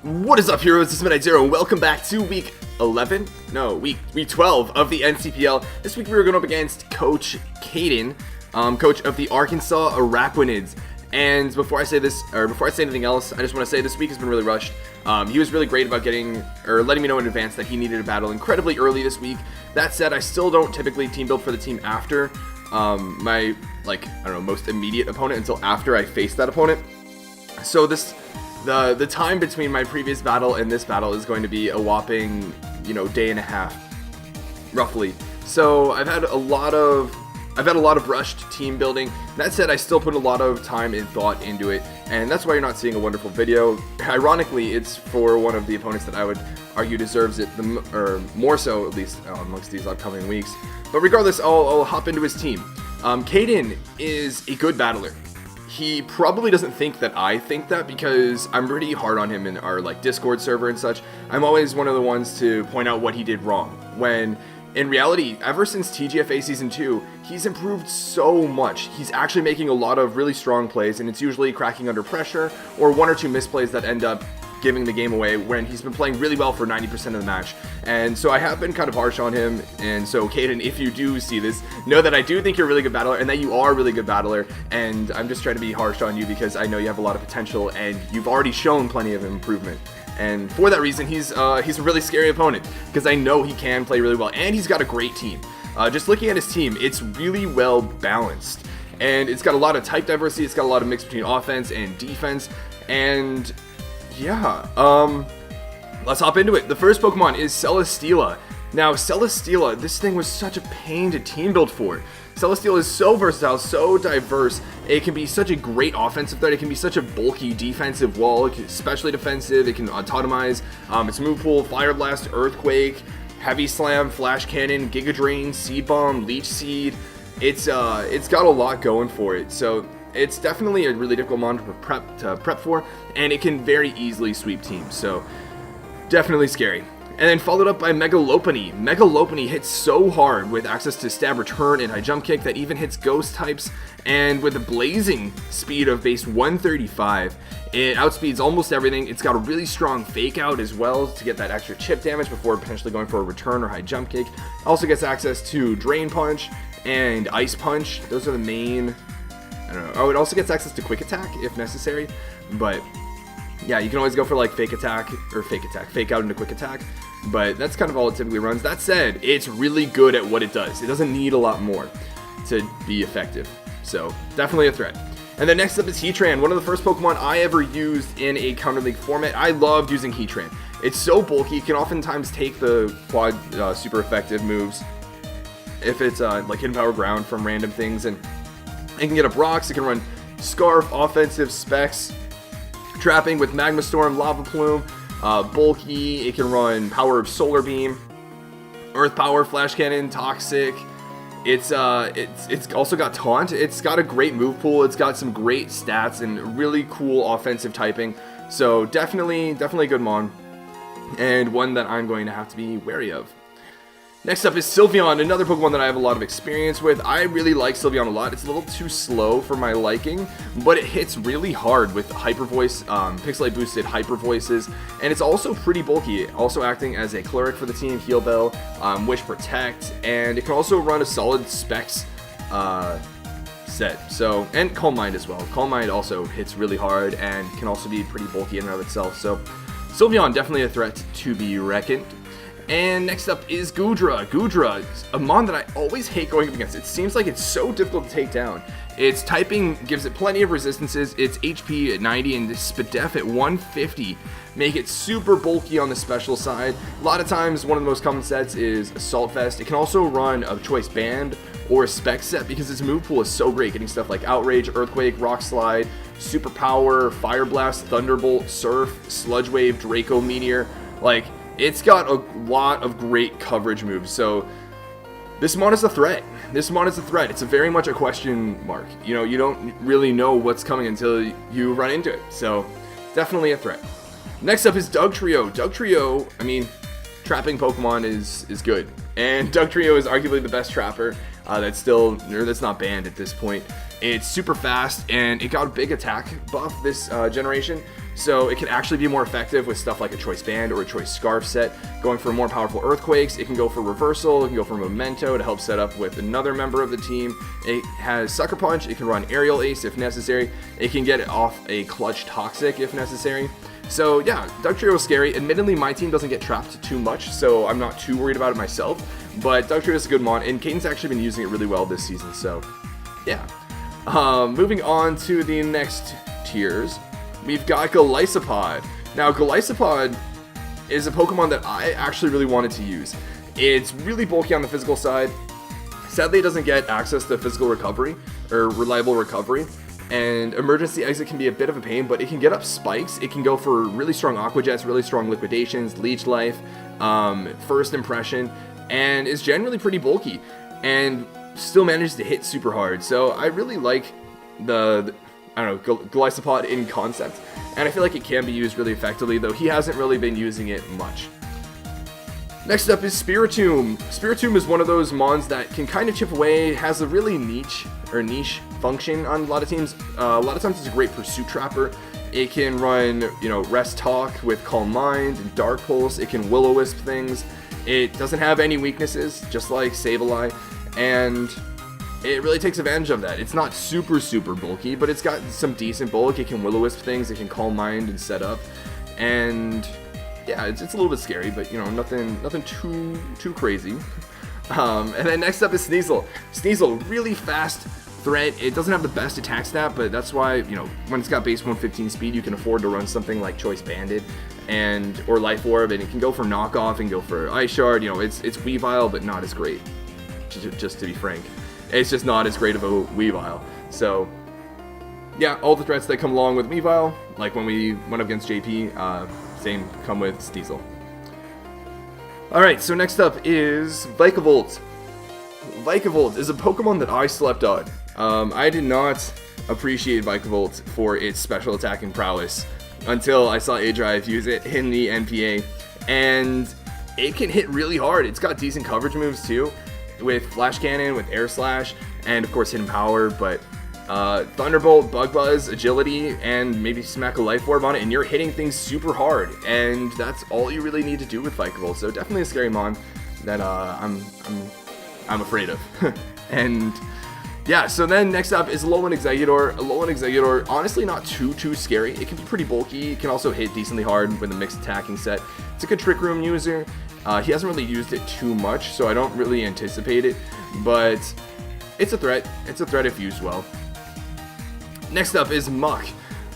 What is up, heroes? This is Midnight Zero, and welcome back to week 11? No, week 12 of the NCPL. This week we were going up against Coach Caden, coach of the Arkansas Araquanids. And before I say anything else, I just want to say this week has been really rushed. He was really great about letting me know in advance that he needed a battle incredibly early this week. That said, I still don't typically team build for the team after my, most immediate opponent until after I face that opponent. So the time between my previous battle and this battle is going to be a whopping, day and a half, roughly. So I've had a lot of rushed team building. That said, I still put a lot of time and thought into it, and that's why you're not seeing a wonderful video. Ironically, it's for one of the opponents that I would argue deserves it, or more so at least amongst these upcoming weeks. But regardless, I'll hop into his team. Caden is a good battler. He probably doesn't think that I think that, because I'm pretty hard on him in our Discord server and such. I'm always one of the ones to point out what he did wrong, when in reality, ever since TGFA Season 2, he's improved so much. He's actually making a lot of really strong plays, and it's usually cracking under pressure or one or two misplays that end up giving the game away when he's been playing really well for 90% of the match. And so I have been kind of harsh on him. And so Caden, if you do see this, know that I do think you're a really good battler and that you are a really good battler. And I'm just trying to be harsh on you because I know you have a lot of potential and you've already shown plenty of improvement. And for that reason, he's a really scary opponent because I know he can play really well, and he's got a great team. Just looking at his team, it's really well balanced, and it's got a lot of type diversity. It's got a lot of mix between offense and defense, and yeah, let's hop into it. The first Pokemon is Celesteela. Now, Celesteela, this thing was such a pain to team build for. Celesteela is so versatile, so diverse. It can be such a great offensive threat. It can be such a bulky defensive wall, especially defensive. It can autotomize. Its move pool: Fire Blast, Earthquake, Heavy Slam, Flash Cannon, Giga Drain, Seed Bomb, Leech Seed. It's got a lot going for it. So it's definitely a really difficult mon to prep for, and it can very easily sweep teams. So definitely scary. And then followed up by Mega Lopunny. Mega Lopunny hits so hard with access to Stab Return and High Jump Kick that even hits Ghost types, and with a blazing speed of base 135, it outspeeds almost everything. It's got a really strong Fake Out as well to get that extra chip damage before potentially going for a Return or High Jump Kick. Also gets access to Drain Punch and Ice Punch. Those are the main, Oh, it also gets access to Quick Attack if necessary, but yeah, you can always go for Fake Out into Quick Attack, but that's kind of all it typically runs. That said, it's really good at what it does. It doesn't need a lot more to be effective, so definitely a threat. And then next up is Heatran, one of the first Pokemon I ever used in a Counter League format. I loved using Heatran. It's so bulky, it can oftentimes take the quad super effective moves if it's Hidden Power Ground from random things, and it can get up rocks. It can run Scarf, offensive specs, trapping with Magma Storm, Lava Plume, bulky. It can run Power of Solar Beam, Earth Power, Flash Cannon, Toxic. It's also got Taunt. It's got a great move pool. It's got some great stats and really cool offensive typing. So definitely a good mon, and one that I'm going to have to be wary of. Next up is Sylveon, another Pokemon that I have a lot of experience with. I really like Sylveon a lot. It's a little too slow for my liking, but it hits really hard with Hyper Voice, Pixelate boosted Hyper Voices, and it's also pretty bulky, also acting as a Cleric for the team, Heal Bell, Wish Protect, and it can also run a solid Specs set. So, and Calm Mind as well. Calm Mind also hits really hard and can also be pretty bulky in and of itself. So Sylveon, definitely a threat to be reckoned. And next up is Goodra. Goodra is a mon that I always hate going up against. It seems like it's so difficult to take down. Its typing gives it plenty of resistances. Its HP at 90 and Spadef at 150 make it super bulky on the special side. A lot of times, one of the most common sets is Assault Vest. It can also run a Choice Band or a Spec set because its move pool is so great, getting stuff like Outrage, Earthquake, Rock Slide, Super Power, Fire Blast, Thunderbolt, Surf, Sludge Wave, Draco Meteor. It's got a lot of great coverage moves, so this mon is a threat. It's very much a question mark. You don't really know what's coming until you run into it, so definitely a threat. Next up is Dugtrio. Dugtrio, trapping Pokemon is good, and Dugtrio is arguably the best trapper that's not banned at this point. It's super fast, and it got a big attack buff this generation. So it can actually be more effective with stuff like a Choice Band or a Choice Scarf set, going for more powerful Earthquakes. It can go for Reversal, it can go for Memento to help set up with another member of the team. It has Sucker Punch, it can run Aerial Ace if necessary. It can get off a Clutch Toxic if necessary. So yeah, Dugtrio is scary. Admittedly, my team doesn't get trapped too much, so I'm not too worried about it myself. But Dugtrio is a good mon, and Caden's actually been using it really well this season, so yeah. Moving on to the next tiers, we've got Golisopod. Now, Golisopod is a Pokemon that I actually really wanted to use. It's really bulky on the physical side. Sadly, it doesn't get access to physical recovery, or reliable recovery. And emergency exit can be a bit of a pain, but it can get up spikes. It can go for really strong Aqua Jets, really strong liquidations, leech life, first impression, and is generally pretty bulky and still manages to hit super hard. So I really like the Golisopod in concept, and I feel like it can be used really effectively, though he hasn't really been using it much. Next up is Spiritomb. Spiritomb is one of those mons that can kind of chip away, has a really niche function on a lot of teams. A lot of times it's a great pursuit trapper. It can run, Rest Talk with Calm Mind and Dark Pulse. It can Will-O-Wisp things. It doesn't have any weaknesses, just like Sableye, and it really takes advantage of that. It's not super bulky, but it's got some decent bulk. It can Will-O-Wisp things. It can Calm Mind and set up, and yeah, it's a little bit scary, but nothing too crazy. And then next up is Sneasel. Sneasel, really fast threat. It doesn't have the best attack stat, but that's why, when it's got base 115 speed, you can afford to run something like Choice Banded or Life Orb, and it can go for Knockoff and go for Ice Shard. It's Weavile, but not as great. Just to be frank, it's just not as great of a Weavile. So yeah, all the threats that come along with Weavile, like when we went up against JP, same come with Sneasel. Alright, so next up is Vikavolt. Vikavolt is a Pokemon that I slept on. I did not appreciate Vikavolt for its special attacking prowess until I saw A-Drive use it in the NPA, and it can hit really hard. It's got decent coverage moves too, with Flash Cannon, with Air Slash, and of course Hidden Power, but Thunderbolt, Bug Buzz, Agility, and maybe smack a Life Orb on it, and you're hitting things super hard, and that's all you really need to do with Vikavolt. So definitely a scary mon that I'm afraid of. And yeah, so then next up is Alolan Exeggutor. Alolan Exeggutor, honestly not too scary. It can be pretty bulky. It can also hit decently hard with a mixed attacking set. It's a good Trick Room user. He hasn't really used it too much, so I don't really anticipate it, but it's a threat. It's a threat if used well. Next up is Muck.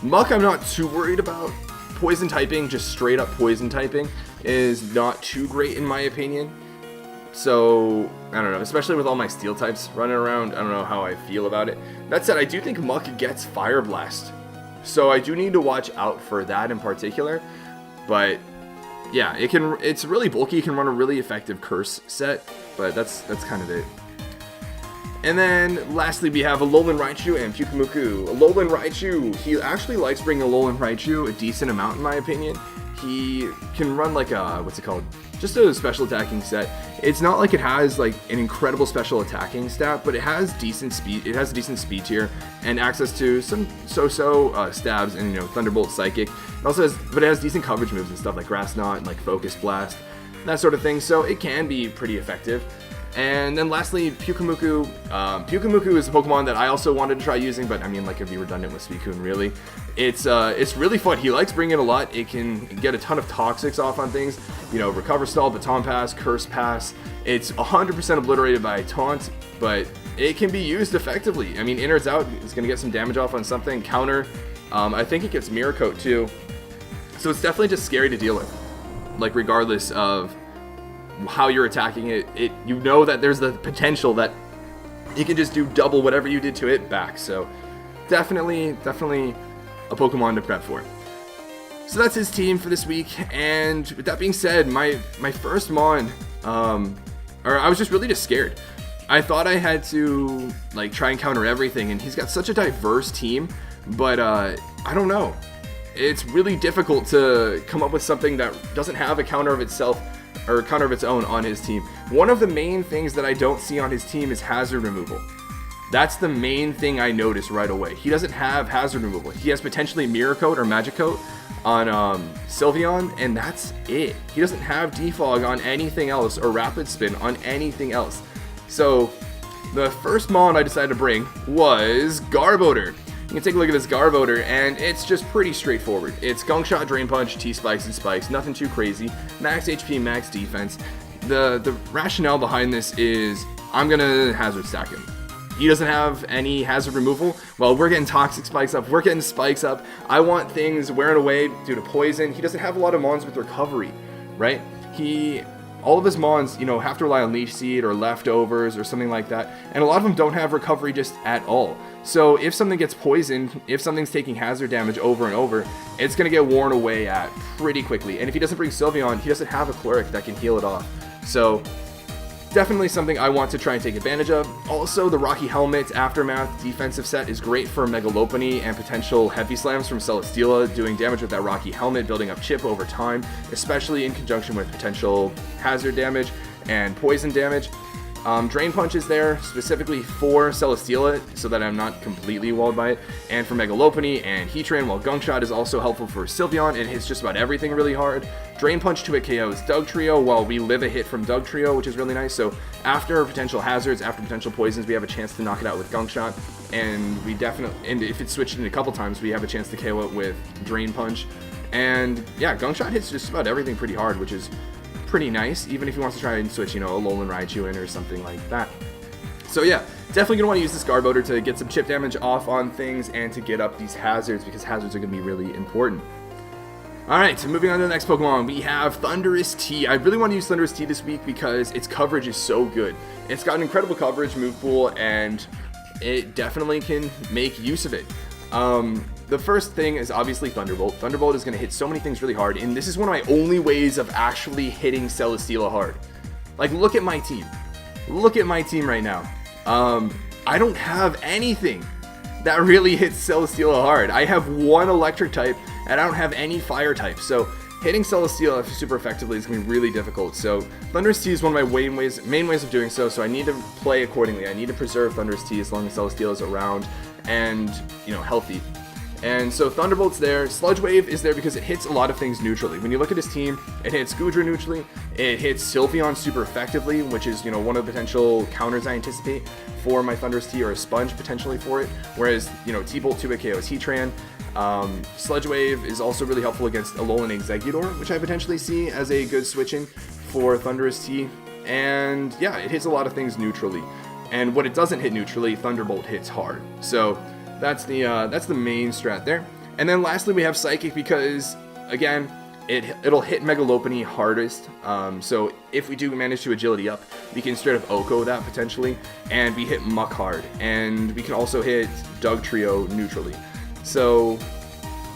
Muck I'm not too worried about. Poison typing, just straight up poison typing, is not too great in my opinion. So, I don't know, especially with all my steel types running around, I don't know how I feel about it. That said, I do think Muck gets Fire Blast, so I do need to watch out for that in particular. But yeah, it's really bulky. It can run a really effective Curse set, but that's kind of it. And then lastly, we have Alolan Raichu and Pyukumuku. Alolan Raichu, he actually likes bringing Alolan Raichu a decent amount in my opinion. He can run like a, just a special attacking set. It's not like it has like an incredible special attacking stat, but it has decent speed. It has a decent speed tier and access to some stabs and Thunderbolt, Psychic. It also has, but it has decent coverage moves and stuff like Grass Knot and like Focus Blast, that sort of thing. So it can be pretty effective. And then lastly, Pyukumuku. Pyukumuku is a Pokemon that I also wanted to try using, but I mean, like, it'd be redundant with Suicune, really. It's really fun. He likes bringing a lot. It can get a ton of Toxics off on things. Recover Stall, Baton Pass, Curse Pass. It's 100% obliterated by Taunt, but it can be used effectively. I mean, innards out, it's going to get some damage off on something. Counter. I think it gets Mirror Coat, too. So it's definitely just scary to deal with. Like, regardless of how you're attacking it, that there's the potential that you can just do double whatever you did to it back. So definitely a Pokemon to prep for. So that's his team for this week. And with that being said, my first mon, I was just really just scared. I thought I had to like try and counter everything, and he's got such a diverse team, but I don't know. It's really difficult to come up with something that doesn't have a counter of itself or counter of its own on his team. One of the main things that I don't see on his team is hazard removal. That's the main thing I noticed right away. He doesn't have hazard removal. He has potentially Mirror Coat or Magic Coat on Sylveon, and that's it. He doesn't have Defog on anything else or Rapid Spin on anything else. So the first Mon I decided to bring was Garbodor. You can take a look at this Garbodor, and it's just pretty straightforward. It's Gunk Shot, Drain Punch, T-Spikes, and Spikes. Nothing too crazy. Max HP, max defense. The rationale behind this is I'm going to hazard stack him. He doesn't have any hazard removal. Well, we're getting Toxic Spikes up. We're getting Spikes up. I want things wearing away due to Poison. He doesn't have a lot of Mons with Recovery, right? All of his Mons, have to rely on Leech Seed or Leftovers or something like that. And a lot of them don't have Recovery just at all. So if something gets poisoned, if something's taking hazard damage over and over, it's going to get worn away at pretty quickly. And if he doesn't bring Sylveon, he doesn't have a Cleric that can heal it off. So definitely something I want to try and take advantage of. Also, the Rocky Helmet Aftermath defensive set is great for Mega Lopunny and potential Heavy Slams from Celesteela, doing damage with that Rocky Helmet, building up chip over time, especially in conjunction with potential hazard damage and poison damage. Drain Punch is there specifically for Celesteela so that I'm not completely walled by it, and for Mega Lopunny and Heatran, while Gunk Shot is also helpful for Sylveon. It hits just about everything really hard. Drain Punch to it KOs Dugtrio while we live a hit from Dugtrio, which is really nice. So after potential hazards, after potential poisons, we have a chance to knock it out with Gunk Shot, and if it's switched in a couple times, we have a chance to KO it with Drain Punch. And yeah, Gunk Shot hits just about everything pretty hard, which is pretty nice, even if he wants to try and switch, a Alolan Raichu in or something like that. So yeah, definitely going to want to use this Garbodor to get some chip damage off on things and to get up these hazards, because hazards are going to be really important. Alright, so moving on to the next Pokemon, we have Thundurus T. I really want to use Thundurus T this week because its coverage is so good. It's got an incredible coverage move pool, and it definitely can make use of it. The first thing is obviously Thunderbolt. Thunderbolt is going to hit so many things really hard, and this is one of my only ways of actually hitting Celesteela hard. Like, look at my team. Look at my team right now. I don't have anything that really hits Celesteela hard. I have one Electric type, and I don't have any Fire type. So hitting Celesteela super effectively is going to be really difficult. So Thundurus T is one of my main ways of doing so I need to play accordingly. I need to preserve Thundurus T as long as Celesteela is around and, healthy. And so Thunderbolt's there. Sludge Wave is there because it hits a lot of things neutrally. When you look at his team, it hits Goodra neutrally, it hits Sylveon super effectively, which is, one of the potential counters I anticipate for my Thundurus T, or a Sponge potentially for it. Whereas, T-Bolt 2-hit KOs Heatran. Sludge Wave is also really helpful against Alolan Exeggutor, which I potentially see as a good switch-in for Thundurus T. And yeah, it hits a lot of things neutrally. And when it doesn't hit neutrally, Thunderbolt hits hard. So that's the main strat there. And then lastly, we have Psychic because, again, it'll hit Mega Lopunny hardest. So if we do manage to Agility up, we can straight up Oko that potentially, and we hit Muck hard. And we can also hit Dugtrio neutrally. So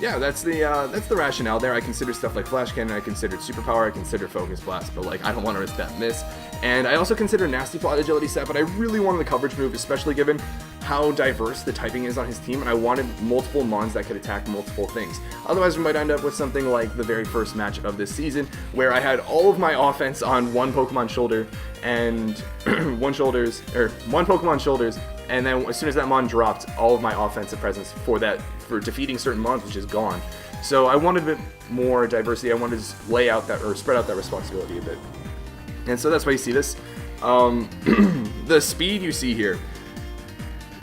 yeah, that's the rationale there. I consider stuff like Flash Cannon, I considered Superpower, I considered Focus Blast, but I don't want to risk that miss. And I also consider Nasty Plot Agility set, but I really wanted the coverage move, especially given how diverse the typing is on his team, and I wanted multiple Mons that could attack multiple things. Otherwise, we might end up with something like the very first match of this season, where I had all of my offense on one Pokemon shoulder, and one Pokemon shoulders, and then as soon as that Mon dropped, all of my offensive presence for defeating certain Mons was just gone. So I wanted a bit more diversity. I wanted to lay out that, or spread out that responsibility a bit. And so that's why you see this. The speed you see here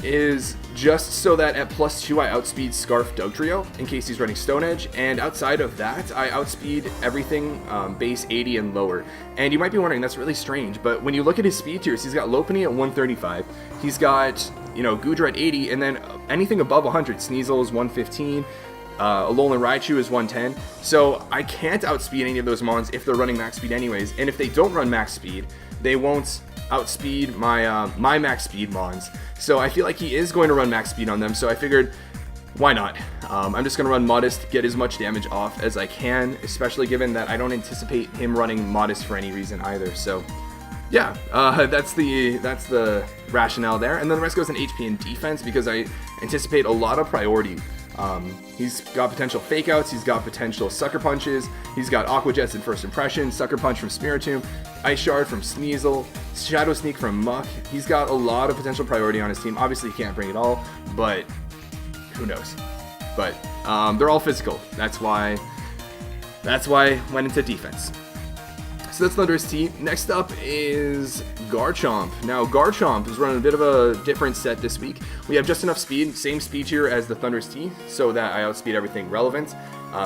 is just so that at +2 I outspeed Scarf Dugtrio in case he's running Stone Edge, and outside of that I outspeed everything base 80 and lower. And you might be wondering, that's really strange, but when you look at his speed tiers, he's got Lopunny at 135, he's got Goodra at 80, and then anything above 100, Sneasel is 115, Alolan Raichu is 110, so I can't outspeed any of those Mons if they're running max speed anyways, and if they don't run max speed, they won't outspeed my max speed Mons. So I feel like he is going to run max speed on them, so I figured, why not? I'm just going to run Modest, get as much damage off as I can, especially given that I don't anticipate him running Modest for any reason either. So yeah, that's the rationale there. And then the rest goes in HP and defense, because I anticipate a lot of priority He's got potential fake outs, he's got potential sucker punches, he's got Aqua Jets in First Impression, Sucker Punch from Spiritomb, Ice Shard from Sneasel, Shadow Sneak from Muck. He's got a lot of potential priority on his team. Obviously he can't bring it all, but who knows. But they're all physical. That's why I went into defense. So that's Thunderous T. Next up is Garchomp. Now, Garchomp is running a bit of a different set this week. We have just enough speed, same speed tier as the Thunderous T, so that I outspeed everything relevant.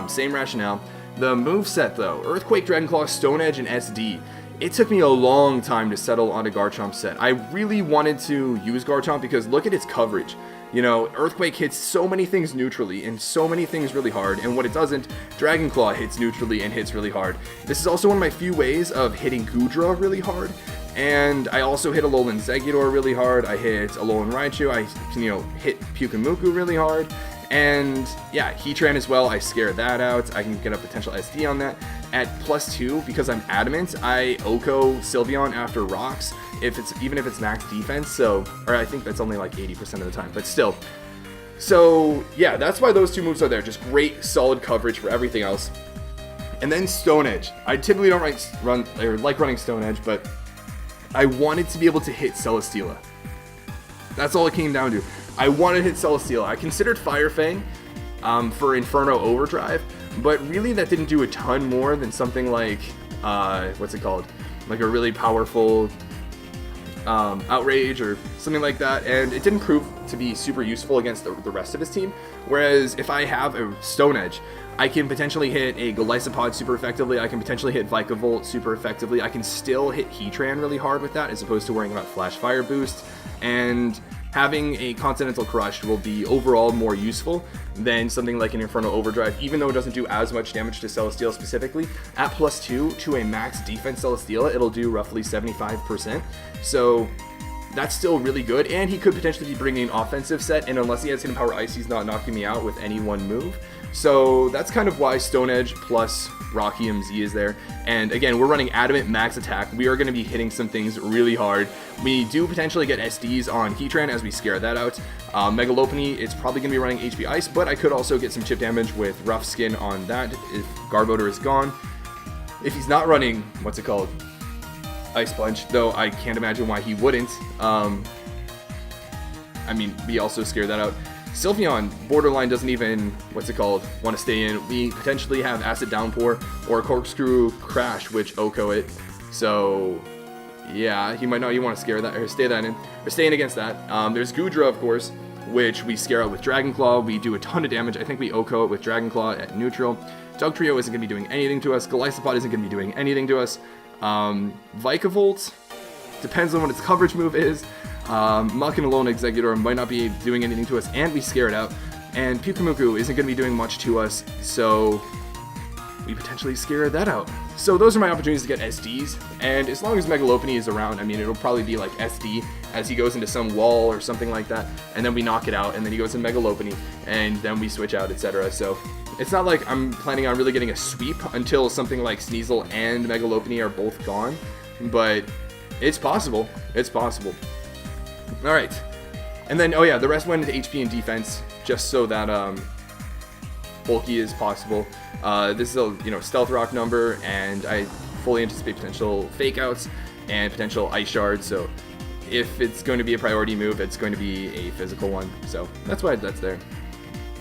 Same rationale. The move set, though, Earthquake, Dragon Claw, Stone Edge, and SD. It took me a long time to settle on a Garchomp set. I really wanted to use Garchomp because look at its coverage. You know, Earthquake hits so many things neutrally and so many things really hard, and when it doesn't, Dragon Claw hits neutrally and hits really hard. This is also one of my few ways of hitting Goodra really hard, and I also hit Alolan Exeggutor really hard, I hit Alolan Raichu, I can, hit Pyukumuku really hard, and yeah, Heatran as well, I scare that out, I can get a potential SD on that. At +2, because I'm adamant, I Oko Sylveon after rocks, even if it's max defense, or I think that's only like 80% of the time, but still. So yeah, that's why those two moves are there, just great solid coverage for everything else. And then Stone Edge. I typically don't like running Stone Edge, but I wanted to be able to hit Celesteela. That's all it came down to. I wanted to hit Celesteela. I considered Fire Fang for Inferno Overdrive, but really that didn't do a ton more than something like, like a really powerful Outrage or something like that, and it didn't prove to be super useful against the rest of his team. Whereas if I have a Stone Edge, I can potentially hit a Golisopod super effectively, I can potentially hit Vikavolt super effectively, I can still hit Heatran really hard with that as opposed to worrying about Flash Fire Boost, and having a Continental Crush will be overall more useful than something like an Inferno Overdrive, even though it doesn't do as much damage to Celesteela specifically. At +2 to a max defense Celesteela, it'll do roughly 75%. So that's still really good, and he could potentially be bringing an offensive set, and unless he has Hidden Power Ice, he's not knocking me out with any one move. So that's kind of why Stone Edge plus Rock EMZ is there. And again, we're running Adamant Max Attack. We are going to be hitting some things really hard. We do potentially get SDs on Heatran as we scare that out. Mega Lopunny, it's probably going to be running HP Ice, but I could also get some chip damage with Rough Skin on that if Garbodor is gone. If he's not running, Ice Punch, though I can't imagine why he wouldn't. We also scare that out. Sylveon, borderline doesn't even, want to stay in. We potentially have Acid Downpour or Corkscrew Crash, which Oko it. So, yeah, he might not even want to scare that, or stay that in. We're staying against that. There's Goodra, of course, which we scare out with Dragon Claw. We do a ton of damage. I think we Oko it with Dragon Claw at neutral. Dugtrio isn't going to be doing anything to us. Golisopod isn't going to be doing anything to us. Vikavolt, depends on what its coverage move is. Muck and Alolan Exeggutor might not be doing anything to us, and we scare it out. And Pyukumuku isn't going to be doing much to us, so we potentially scare that out. So those are my opportunities to get SDs, and as long as Mega Lopunny is around, it'll probably be like SD as he goes into some wall or something like that, and then we knock it out, and then he goes in Mega Lopunny, and then we switch out, etc. So it's not like I'm planning on really getting a sweep until something like Sneasel and Mega Lopunny are both gone, but it's possible. It's possible. Alright, and then, the rest went into HP and defense, just so that, bulky as possible. This is a, Stealth Rock number, and I fully anticipate potential Fake Outs and potential Ice Shards, so if it's going to be a priority move, it's going to be a physical one, so that's why that's there.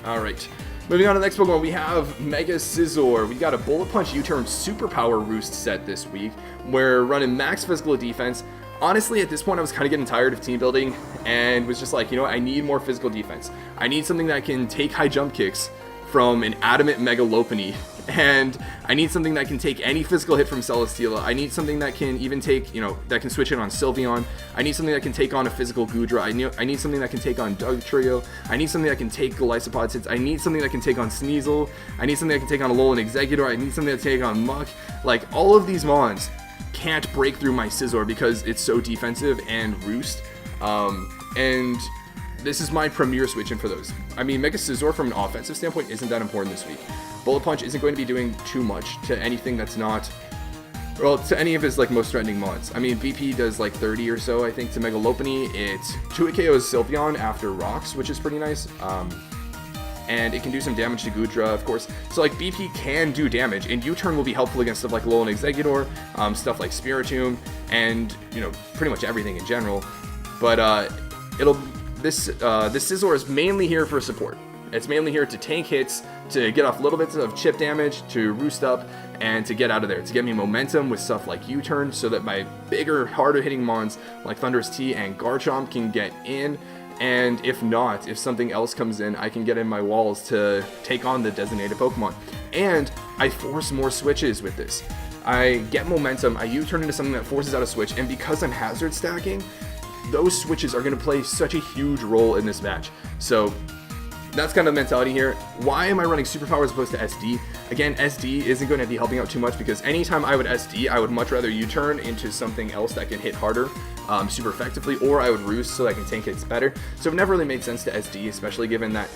Alright, moving on to the next Pokemon, we have Mega Scizor. We got a Bullet Punch U-Turn Superpower Roost set this week. We're running max physical defense. Honestly, at this point, I was kind of getting tired of team building and was just like, I need more physical defense. I need something that can take high jump kicks from an adamant Mega Lopunny, and I need something that can take any physical hit from Celesteela. I need something that can even take, that can switch in on Sylveon. I need something that can take on a physical Goodra. I need something that can take on Dugtrio. I need something that can take Golisopod hits. I need something that can take on Sneasel. I need something that can take on Alolan Exeggutor. I need something that can take on Muck. Like, all of these mons can't break through my Scizor because it's so defensive and Roost. And this is my premier switch in for those. Mega Scizor from an offensive standpoint isn't that important this week. Bullet Punch isn't going to be doing too much to anything that's not, to any of his most threatening mods. BP does 30 or so, I think, to Mega Lopunny. It 2-hit KOs Sylveon after rocks, which is pretty nice. and it can do some damage to Gudra, of course. So like BP can do damage, and U-turn will be helpful against stuff like Alolan Exeggutor, stuff like Spiritomb, and pretty much everything in general. But this Scizor is mainly here for support. It's mainly here to tank hits, to get off little bits of chip damage, to roost up, and to get out of there, to get me momentum with stuff like U-turn, so that my bigger, harder hitting mons like Thundurus T and Garchomp can get in. And if not, if something else comes in, I can get in my walls to take on the designated Pokemon. And I force more switches with this. I get momentum, I U-turn into something that forces out a switch, and because I'm hazard stacking, those switches are going to play such a huge role in this match. So that's kind of the mentality here. Why am I running Superpower as opposed to SD? Again, SD isn't going to be helping out too much, because anytime I would SD, I would much rather U-turn into something else that can hit harder super effectively, or I would Roost so that I can tank hits better. So it never really made sense to SD, especially given that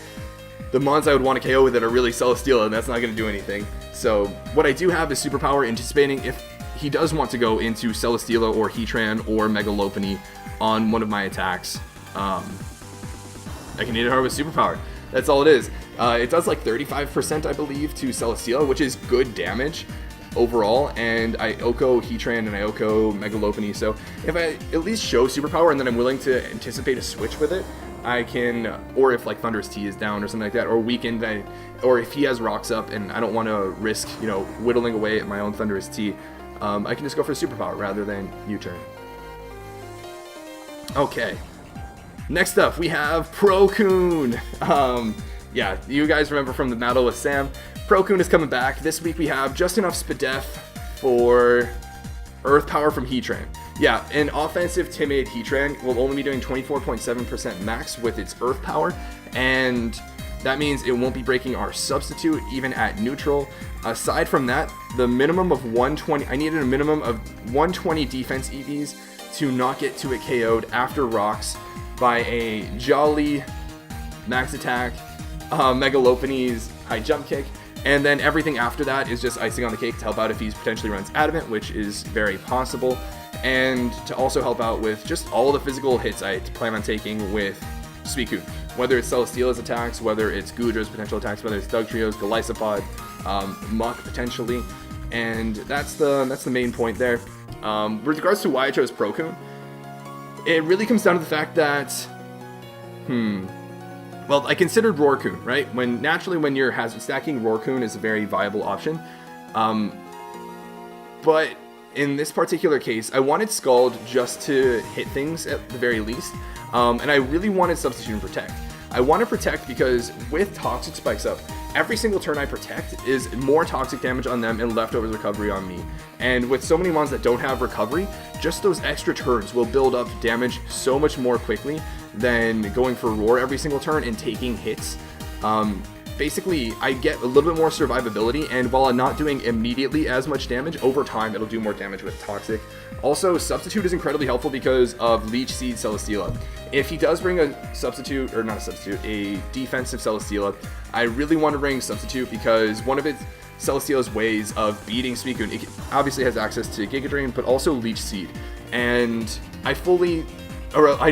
the mons I would want to KO with it are really Celesteela, and that's not going to do anything. So what I do have is Superpower, anticipating if he does want to go into Celesteela or Heatran or Mega Lopunny on one of my attacks, I can hit it hard with Superpower. That's all it is. It does like 35%, I believe, to Celesteela, which is good damage overall, and I Oko Heatran and I Oko Mega Lopunny, so if I at least show Superpower and then I'm willing to anticipate a switch with it, I can, or if like Thundurus T is down or something like that, or weakened, or if he has rocks up and I don't want to risk, whittling away at my own Thundurus T, I can just go for Superpower rather than U-turn. Okay. Next up, we have Procoon. Yeah, you guys remember from the battle with Sam, Procoon is coming back. This week we have just enough Spadef for Earth Power from Heatran. Yeah, an offensive timid Heatran will only be doing 24.7% max with its Earth Power, and that means it won't be breaking our Substitute even at neutral. Aside from that, the minimum of 120, I needed a minimum of 120 defense EVs to not get to it KO'd after rocks by a Jolly max attack, Mega Lopunny's high jump kick, and then everything after that is just icing on the cake to help out if he potentially runs Adamant, which is very possible, and to also help out with just all the physical hits I plan on taking with Suicune. Whether it's Celesteela's attacks, whether it's Gudra's potential attacks, whether it's Dugtrio's, Golisopod, Muck potentially, and that's the main point there. With regards to why I chose Procoon, it really comes down to the fact that, well, I considered Roarcoon, right? When you're hazard stacking, Roarcoon is a very viable option. But in this particular case, I wanted Scald just to hit things at the very least. And I really wanted Substitute and Protect. I want to Protect because with Toxic Spikes up, every single turn I Protect is more Toxic damage on them and Leftovers recovery on me. And with so many mons that don't have recovery, just those extra turns will build up damage so much more quickly than going for Roar every single turn and taking hits. Basically, I get a little bit more survivability, and while I'm not doing immediately as much damage, over time it'll do more damage with Toxic. Also, Substitute is incredibly helpful because of Leech Seed Celesteela. If he does bring a Substitute, or not a Substitute, a defensive Celesteela, I really want to bring Substitute because one of its Celesteela's ways of beating Suicune, it obviously has access to Giga Drain, but also Leech Seed. And I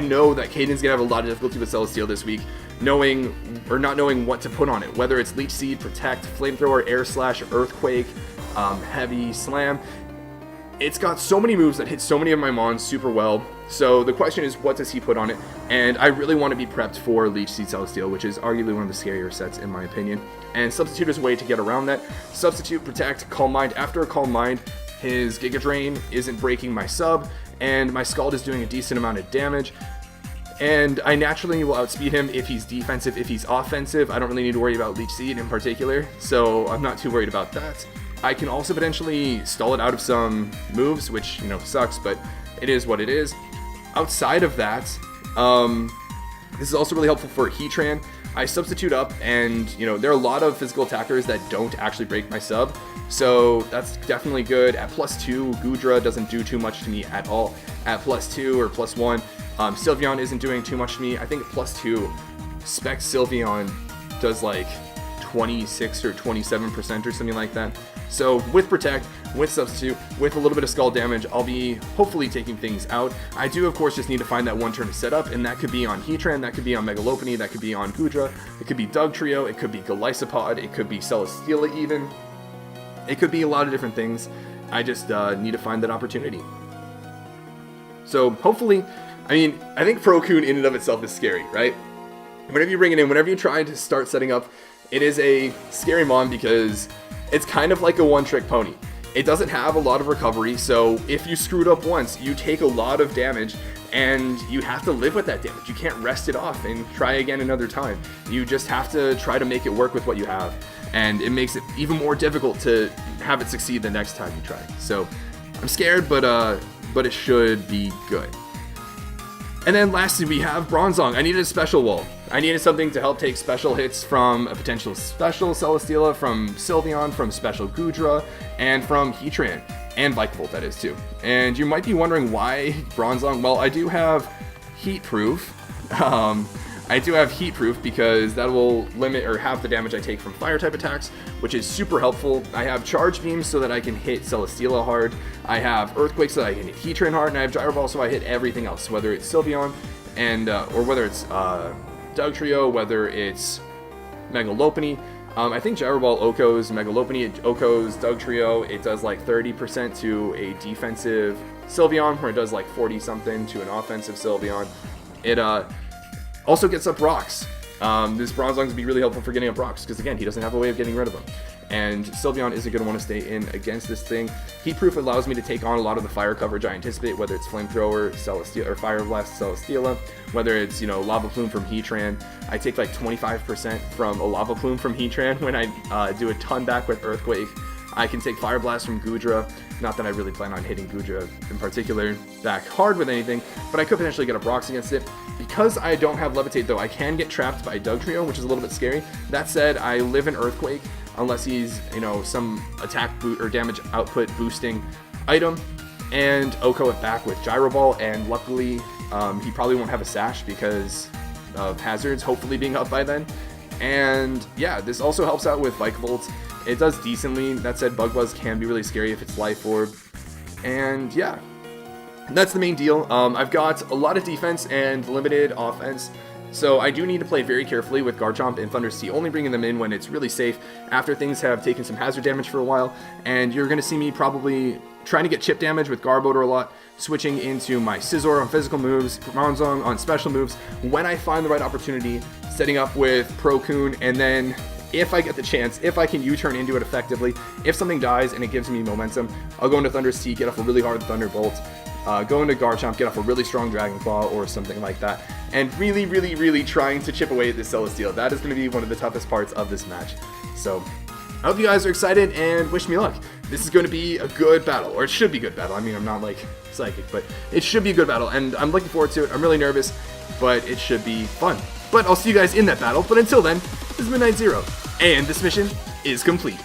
know that Caden's gonna have a lot of difficulty with Celesteela this week, knowing or not knowing what to put on it, whether it's Leech Seed, Protect, Flamethrower, Air Slash, Earthquake, Heavy, Slam. It's got so many moves that hit so many of my mons super well, so the question is, what does he put on it? And I really want to be prepped for Leech Seed Celesteela, which is arguably one of the scarier sets in my opinion. And Substitute is a way to get around that. Substitute, Protect, Calm Mind. After a Calm Mind, his Giga Drain isn't breaking my sub, and my Scald is doing a decent amount of damage. And I naturally will outspeed him if he's defensive. If he's offensive, I don't really need to worry about Leech Seed in particular, so I'm not too worried about that. I can also potentially stall it out of some moves, which, sucks, but it is what it is. Outside of that, this is also really helpful for Heatran. I Substitute up, and, there are a lot of physical attackers that don't actually break my sub, so that's definitely good. At +2, Gudra doesn't do too much to me at all. At +2 or +1, Sylveon isn't doing too much to me. I think +2, Spec Sylveon does like 26 or 27% or something like that. So with Protect, with Substitute, with a little bit of Skull damage, I'll be hopefully taking things out. I do, of course, just need to find that one turn to set up, and that could be on Heatran, that could be on Megalopony, that could be on Goodra, it could be Dugtrio, it could be Golisopod, it could be Celesteela even. It could be a lot of different things. I just need to find that opportunity. So hopefully, I think Procoon in and of itself is scary, right? Whenever you bring it in, whenever you try to start setting up, it is a scary mon because it's kind of like a one-trick pony. It doesn't have a lot of recovery, so if you screwed up once, you take a lot of damage, and you have to live with that damage. You can't rest it off and try again another time. You just have to try to make it work with what you have, and it makes it even more difficult to have it succeed the next time you try. So I'm scared, but it should be good. And then lastly, we have Bronzong. I needed a special wall. I needed something to help take special hits from a potential special Celesteela, from Sylveon, from special Goodra, and from Heatran, and Vikavolt, that is, too. And you might be wondering why Bronzong. Well, I do have Heat Proof. I do have Heat Proof because that will limit or halve the damage I take from Fire-type attacks, which is super helpful. I have Charge Beam so that I can hit Celesteela hard. I have Earthquake so that I can hit Heatran hard, and I have Gyro Ball so I hit everything else, whether it's Sylveon, and or whether it's Dugtrio, whether it's Megalopony. I think Gyro Ball OHKOs Megalopony, it OHKOs Dugtrio. It does like 30% to a defensive Sylveon, where it does like 40-something to an offensive Sylveon. It also gets up rocks. This Bronzong would be really helpful for getting up rocks, because again, he doesn't have a way of getting rid of them. And Sylveon isn't going to want to stay in against this thing. Heat Proof allows me to take on a lot of the fire coverage I anticipate, whether it's Flamethrower, Celesteela, or Fire Blast, Celesteela, whether it's, Lava Plume from Heatran. I take like 25% from a Lava Plume from Heatran when I do a ton back with Earthquake. I can take Fire Blast from Goodra. Not that I really plan on hitting Goodra in particular back hard with anything, but I could potentially get up rocks against it. Because I don't have Levitate, though, I can get trapped by Dugtrio, which is a little bit scary. That said, I live in Earthquake, unless he's, some attack boot or damage output boosting item, and OHKO it back with Gyro Ball, and luckily, he probably won't have a Sash because of hazards hopefully being up by then. And yeah, this also helps out with Vikavolt. It does decently. That said, Bug Buzz can be really scary if it's Life Orb. And yeah, that's the main deal. I've got a lot of defense and limited offense, so I do need to play very carefully with Garchomp and Thunder Sea, only bringing them in when it's really safe, after things have taken some hazard damage for a while. And you're going to see me probably trying to get chip damage with Garbodor a lot, switching into my Scizor on physical moves, Bronzong on special moves, when I find the right opportunity, setting up with Procoon, and then if I get the chance, if I can U-turn into it effectively, if something dies and it gives me momentum, I'll go into Thunder Sea, get off a really hard Thunderbolt, go into Garchomp, get off a really strong Dragon Claw or something like that, and really trying to chip away at this Celesteela. That is going to be one of the toughest parts of this match. So I hope you guys are excited and wish me luck. This is going to be a good battle, or it should be a good battle. I mean, I'm not like psychic, but it should be a good battle, and I'm looking forward to it. I'm really nervous, but it should be fun. But I'll see you guys in that battle. But until then, this is Midnight Zero, and this mission is complete.